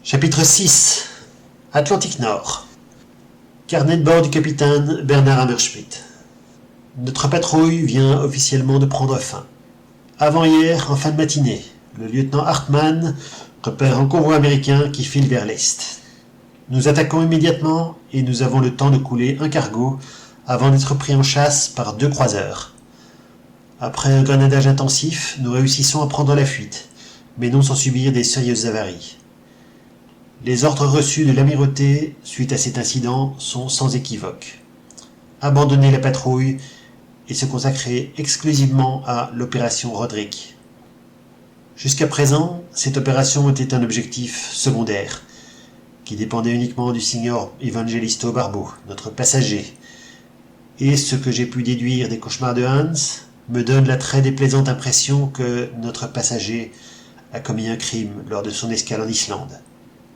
Chapitre 6. Atlantique Nord. Carnet de bord du capitaine Bernard Hammerschmidt. Notre patrouille vient officiellement de prendre fin. Avant-hier, en fin de matinée, le lieutenant Hartmann repère un convoi américain qui file vers l'est. Nous attaquons immédiatement et nous avons le temps de couler un cargo avant d'être pris en chasse par 2 croiseurs. Après un grenadage intensif, nous réussissons à prendre la fuite, mais non sans subir des sérieuses avaries. Les ordres reçus de l'amirauté suite à cet incident sont sans équivoque. Abandonner la patrouille et se consacrer exclusivement à l'opération Roderick. Jusqu'à présent, cette opération était un objectif secondaire, qui dépendait uniquement du signor Evangelisto Barbeau, notre passager. Et ce que j'ai pu déduire des cauchemars de Hans me donne la très déplaisante impression que notre passager a commis un crime lors de son escale en Islande.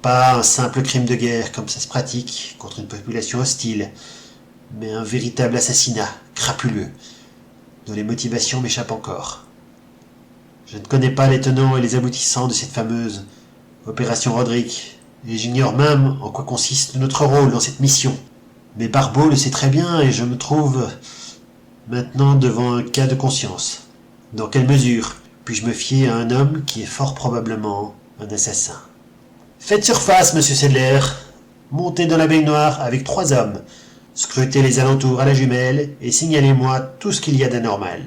Pas un simple crime de guerre comme ça se pratique contre une population hostile, mais un véritable assassinat crapuleux, dont les motivations m'échappent encore. Je ne connais pas les tenants et les aboutissants de cette fameuse opération Roderick, et j'ignore même en quoi consiste notre rôle dans cette mission. Mais Barbeau le sait très bien et je me trouve maintenant devant un cas de conscience. Dans quelle mesure puis-je me fier à un homme qui est fort probablement un assassin? Faites surface, monsieur Sedler. Montez dans la baignoire avec 3 hommes. Scrutez les alentours à la jumelle et signalez-moi tout ce qu'il y a d'anormal.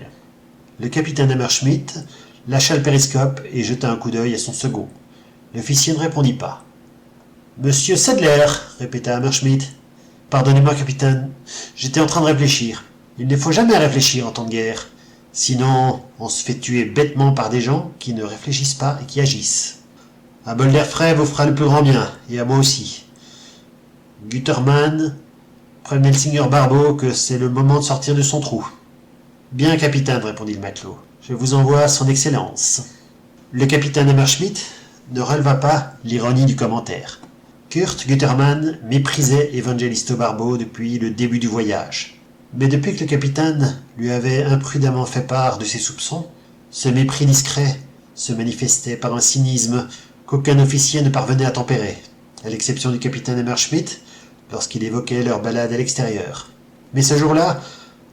Le capitaine Hammerschmidt lâcha le périscope et jeta un coup d'œil à son second. L'officier ne répondit pas. Monsieur Sedler, répéta Hammerschmidt. Pardonnez-moi, capitaine, j'étais en train de réfléchir. Il ne faut jamais réfléchir en temps de guerre. Sinon, on se fait tuer bêtement par des gens qui ne réfléchissent pas et qui agissent. Un bol d'air frais vous fera le plus grand bien, et à moi aussi. Gutermann, prévenez le signor Barbeau que c'est le moment de sortir de son trou. Bien, capitaine, répondit le matelot. Je vous envoie son excellence. Le capitaine Hammerschmidt ne releva pas l'ironie du commentaire. Kurt Gutermann méprisait Evangelisto Barbeau depuis le début du voyage. Mais depuis que le capitaine lui avait imprudemment fait part de ses soupçons, ce mépris discret se manifestait par un cynisme qu'aucun officier ne parvenait à tempérer, à l'exception du capitaine Hammerschmidt, lorsqu'il évoquait leur balade à l'extérieur. Mais ce jour-là,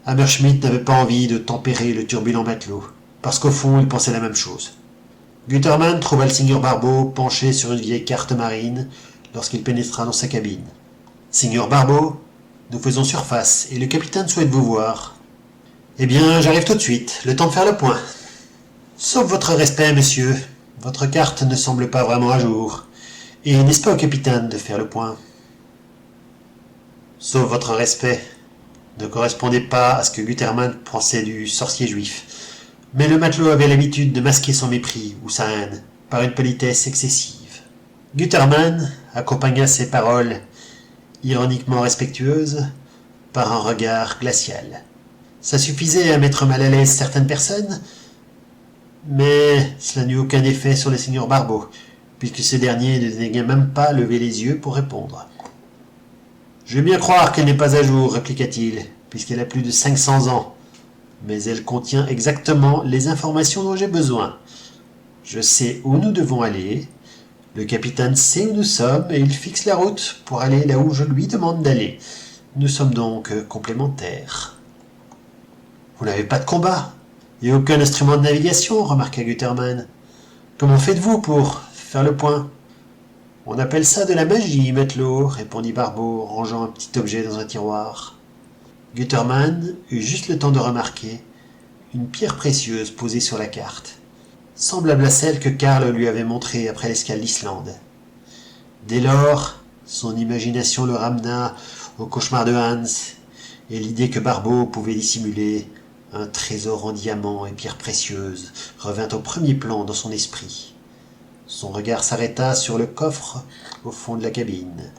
Hammerschmidt n'avait pas envie de tempérer le turbulent matelot, parce qu'au fond, il pensait la même chose. Gutermann trouva le signor Barbeau penché sur une vieille carte marine lorsqu'il pénétra dans sa cabine. « Signor Barbeau, nous faisons surface, et le capitaine souhaite vous voir. »« Eh bien, j'arrive tout de suite, le temps de faire le point. »« Sauf votre respect, monsieur. Votre carte ne semble pas vraiment à jour. Et n'est-ce pas au capitaine de faire le point ? » Sauf votre respect ne correspondait pas à ce que Gutermann pensait du sorcier juif. Mais le matelot avait l'habitude de masquer son mépris ou sa haine par une politesse excessive. Gutermann accompagna ses paroles, ironiquement respectueuses, par un regard glacial. Ça suffisait à mettre mal à l'aise certaines personnes, mais cela n'eut aucun effet sur le signor Barbeau, puisque ce dernier ne daignait même pas lever les yeux pour répondre. « Je veux bien croire qu'elle n'est pas à jour, répliqua-t-il, puisqu'elle a plus de 500 ans, mais elle contient exactement les informations dont j'ai besoin. Je sais où nous devons aller, le capitaine sait où nous sommes, et il fixe la route pour aller là où je lui demande d'aller. Nous sommes donc complémentaires. »« Vous n'avez pas de combat et aucun instrument de navigation, remarqua Gutermann. Comment faites-vous pour faire le point ? » ?»« On appelle ça de la magie, matelot, répondit Barbeau, rangeant un petit objet dans un tiroir. Gutermann eut juste le temps de remarquer une pierre précieuse posée sur la carte, semblable à celle que Karl lui avait montrée après l'escale d'Islande. Dès lors, son imagination le ramena au cauchemar de Hans, et l'idée que Barbeau pouvait dissimuler un trésor en diamants et pierres précieuses revint au premier plan dans son esprit. Son regard s'arrêta sur le coffre au fond de la cabine.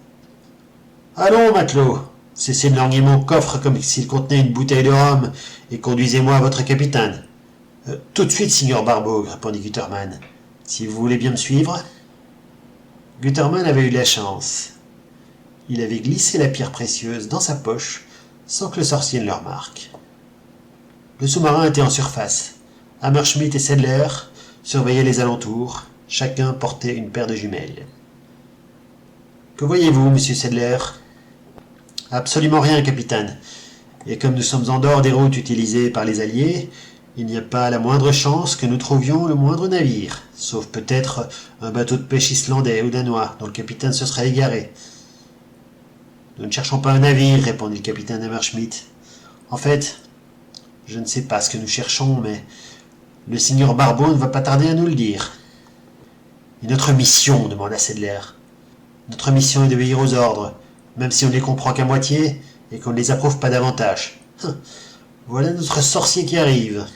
« Allons, matelot, cessez de lorgner mon coffre comme s'il contenait une bouteille de rhum et conduisez-moi à votre capitaine. »« Tout de suite, signor Barbeau, répondit Gutermann. Si vous voulez bien me suivre. » Gutermann avait eu de la chance. Il avait glissé la pierre précieuse dans sa poche sans que le sorcier ne le remarque. Le sous-marin était en surface. Hammerschmidt et Sedler surveillaient les alentours. Chacun portait une paire de jumelles. Que voyez-vous, monsieur Sedler? Absolument rien, capitaine. Et comme nous sommes en dehors des routes utilisées par les Alliés, il n'y a pas la moindre chance que nous trouvions le moindre navire, sauf peut-être un bateau de pêche islandais ou danois dont le capitaine se serait égaré. Nous ne cherchons pas un navire, répondit le capitaine Hammerschmidt. En fait, je ne sais pas ce que nous cherchons, mais le signor Barbeau ne va pas tarder à nous le dire. Et notre mission, demanda Sedler. Notre mission est d'obéir aux ordres, même si on ne les comprend qu'à moitié et qu'on ne les approuve pas davantage. Voilà notre sorcier qui arrive.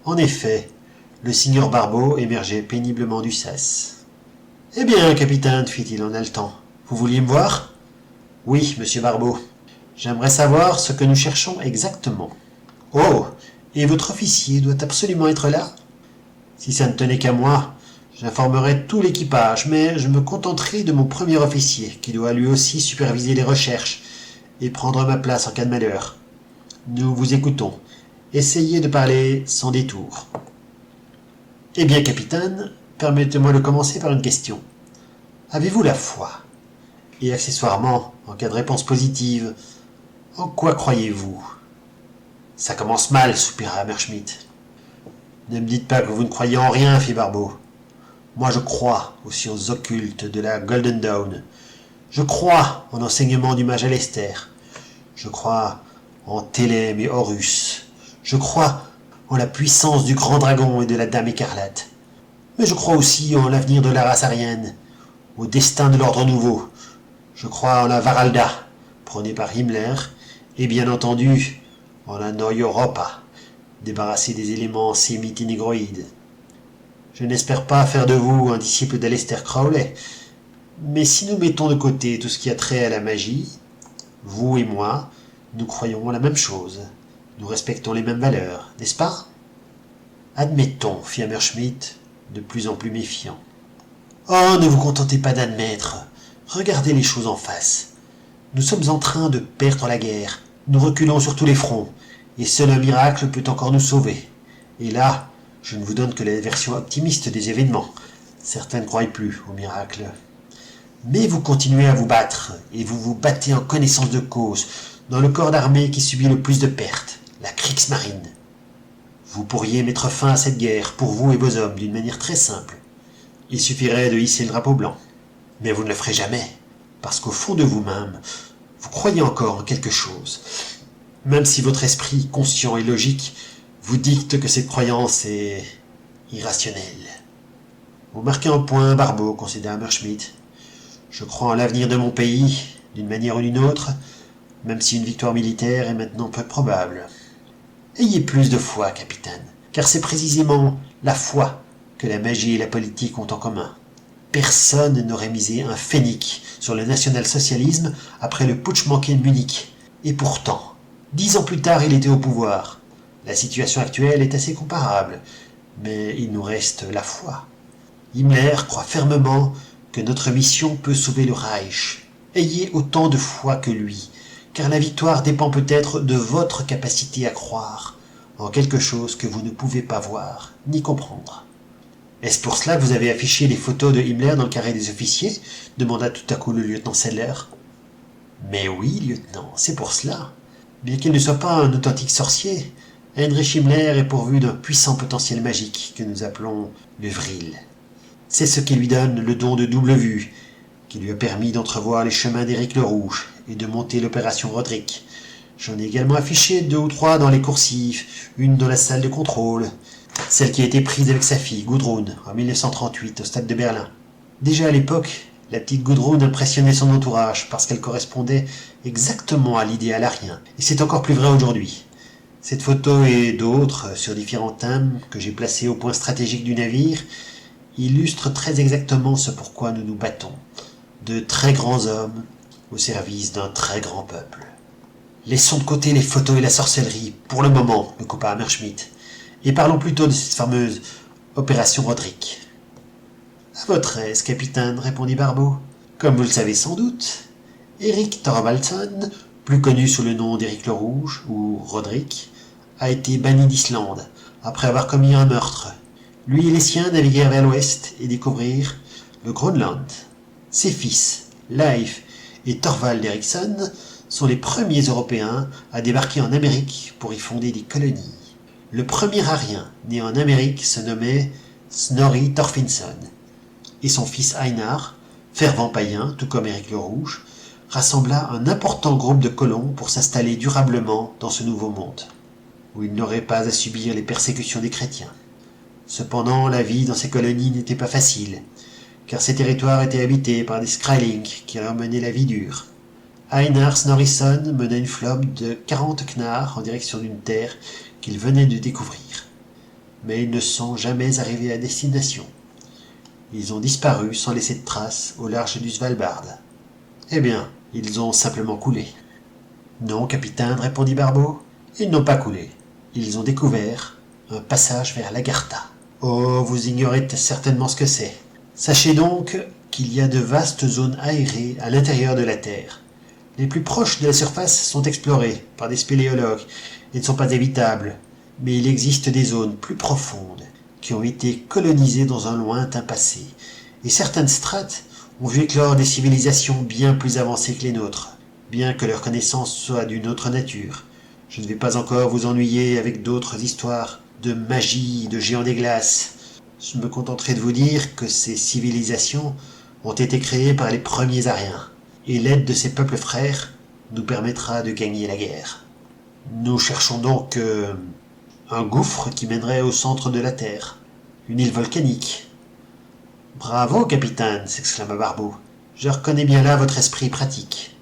En effet, le signor Barbeau émergeait péniblement du sas. Eh bien, capitaine, fit-il en haletant, vous vouliez me voir? Oui, monsieur Barbeau. J'aimerais savoir ce que nous cherchons exactement. Oh, et votre officier doit absolument être là? Si ça ne tenait qu'à moi, j'informerai tout l'équipage, mais je me contenterai de mon premier officier, qui doit lui aussi superviser les recherches et prendre ma place en cas de malheur. Nous vous écoutons. Essayez de parler sans détour. Eh bien, capitaine, permettez-moi de commencer par une question. Avez-vous la foi? Et accessoirement, en cas de réponse positive, en quoi croyez-vous? Ça commence mal, soupira Hammerschmidt. Ne me dites pas que vous ne croyez en rien, fit Barbeau. Moi je crois aux sciences occultes de la Golden Dawn. Je crois en enseignement du mage Alester. Je crois en Thélème et Horus. Je crois en la puissance du grand dragon et de la dame écarlate. Mais je crois aussi en l'avenir de la race aryenne, au destin de l'ordre nouveau. Je crois en la Varalda, prônée par Himmler, et bien entendu en la Neue Europa, débarrassée des éléments sémites et négroïdes. Je n'espère pas faire de vous un disciple d'Aleister Crowley, mais si nous mettons de côté tout ce qui a trait à la magie, vous et moi, nous croyons la même chose. Nous respectons les mêmes valeurs, n'est-ce pas? Admettons, fit Hammerschmidt, de plus en plus méfiant. Oh, ne vous contentez pas d'admettre. Regardez les choses en face. Nous sommes en train de perdre la guerre. Nous reculons sur tous les fronts, et seul un miracle peut encore nous sauver. Et là, je ne vous donne que la version optimiste des événements. Certains ne croient plus au miracle. Mais vous continuez à vous battre, et vous vous battez en connaissance de cause, dans le corps d'armée qui subit le plus de pertes, la Kriegsmarine. Vous pourriez mettre fin à cette guerre, pour vous et vos hommes, d'une manière très simple. Il suffirait de hisser le drapeau blanc. Mais vous ne le ferez jamais, parce qu'au fond de vous-même, vous croyez encore en quelque chose, même si votre esprit, conscient et logique, vous dicte que cette croyance est irrationnelle. Vous marquez un point, Barbeau, considéra Hammerschmidt. Je crois en l'avenir de mon pays, d'une manière ou d'une autre, même si une victoire militaire est maintenant peu probable. Ayez plus de foi, capitaine, car c'est précisément la foi que la magie et la politique ont en commun. Personne n'aurait misé un phénix sur le national-socialisme après le putsch manqué de Munich. Et pourtant, 10 ans plus tard, il était au pouvoir. La situation actuelle est assez comparable, mais il nous reste la foi. Himmler croit fermement que notre mission peut sauver le Reich. Ayez autant de foi que lui, car la victoire dépend peut-être de votre capacité à croire en quelque chose que vous ne pouvez pas voir ni comprendre. Est-ce pour cela que vous avez affiché les photos de Himmler dans le carré des officiers? Demanda tout à coup le lieutenant Sedler. Mais oui, lieutenant, c'est pour cela. Bien qu'il ne soit pas un authentique sorcier, Heinrich Himmler est pourvu d'un puissant potentiel magique que nous appelons le Vril. C'est ce qui lui donne le don de double vue, qui lui a permis d'entrevoir les chemins d'Éric le Rouge et de monter l'opération Roderick. J'en ai également affiché 2 ou 3 dans les coursives, une dans la salle de contrôle, celle qui a été prise avec sa fille, Gudrun, en 1938, au stade de Berlin. Déjà à l'époque, la petite Gudrun impressionnait son entourage parce qu'elle correspondait exactement à l'idéal arien. Et c'est encore plus vrai aujourd'hui. Cette photo et d'autres, sur différents thèmes que j'ai placés au point stratégique du navire, illustrent très exactement ce pourquoi nous nous battons. De très grands hommes au service d'un très grand peuple. Laissons de côté les photos et la sorcellerie, pour le moment, me coupa Hammerschmidt, et parlons plutôt de cette fameuse opération Roderick. À votre aise, capitaine, répondit Barbeau. Comme vous le savez sans doute, Eric Thorvaldsen, plus connu sous le nom d'Éric le Rouge, ou Roderick, a été banni d'Islande, après avoir commis un meurtre. Lui et les siens naviguèrent vers l'ouest et découvrirent le Groenland. Ses fils, Leif et Thorvald Eriksson sont les premiers Européens à débarquer en Amérique pour y fonder des colonies. Le premier Arien né en Amérique se nommait Snorri Thorfinnsson, et son fils Einar, fervent païen, tout comme Éric le Rouge, rassembla un important groupe de colons pour s'installer durablement dans ce nouveau monde, où ils n'auraient pas à subir les persécutions des chrétiens. Cependant, la vie dans ces colonies n'était pas facile, car ces territoires étaient habités par des Skrælings qui leur menaient la vie dure. Einar Snorrisson mena une flotte de 40 knarrs en direction d'une terre qu'ils venaient de découvrir. Mais ils ne sont jamais arrivés à destination. Ils ont disparu sans laisser de traces au large du Svalbard. Eh bien, ils ont simplement coulé. Non, capitaine, répondit Barbeau, ils n'ont pas coulé. Ils ont découvert un passage vers l'Agartha. Oh, vous ignorez certainement ce que c'est. Sachez donc qu'il y a de vastes zones aérées à l'intérieur de la Terre. Les plus proches de la surface sont explorées par des spéléologues et ne sont pas habitables, mais il existe des zones plus profondes qui ont été colonisées dans un lointain passé, et certaines strates ont vu éclore des civilisations bien plus avancées que les nôtres, bien que leur connaissance soit d'une autre nature. Je ne vais pas encore vous ennuyer avec d'autres histoires de magie, de géants des glaces. Je me contenterai de vous dire que ces civilisations ont été créées par les premiers Ariens, et l'aide de ces peuples frères nous permettra de gagner la guerre. Nous cherchons donc un gouffre qui mènerait au centre de la Terre, une île volcanique. Bravo, capitaine, s'exclama Barbeau. Je reconnais bien là votre esprit pratique.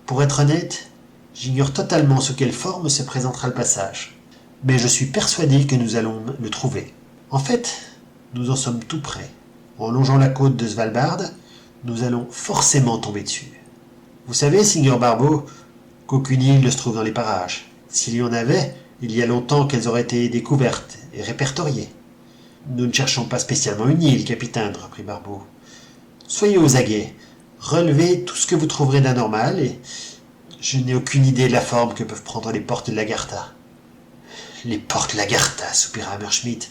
Pour être honnête, j'ignore totalement sous quelle forme se présentera le passage, mais je suis persuadé que nous allons le trouver. En fait, nous en sommes tout près. En longeant la côte de Svalbard, nous allons forcément tomber dessus. Vous savez, signor Barbeau, qu'aucune île ne se trouve dans les parages. S'il y en avait, il y a longtemps qu'elles auraient été découvertes et répertoriées. Nous ne cherchons pas spécialement une île, capitaine, reprit Barbeau. Soyez aux aguets, relevez tout ce que vous trouverez d'anormal, et je n'ai aucune idée de la forme que peuvent prendre les portes de l'Agartha. Les portes de l'Agartha, soupira Hammerschmidt.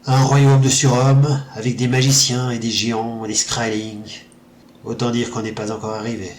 Un royaume de surhommes, avec des magiciens et des géants et des Skrælings. Autant dire qu'on n'est pas encore arrivé.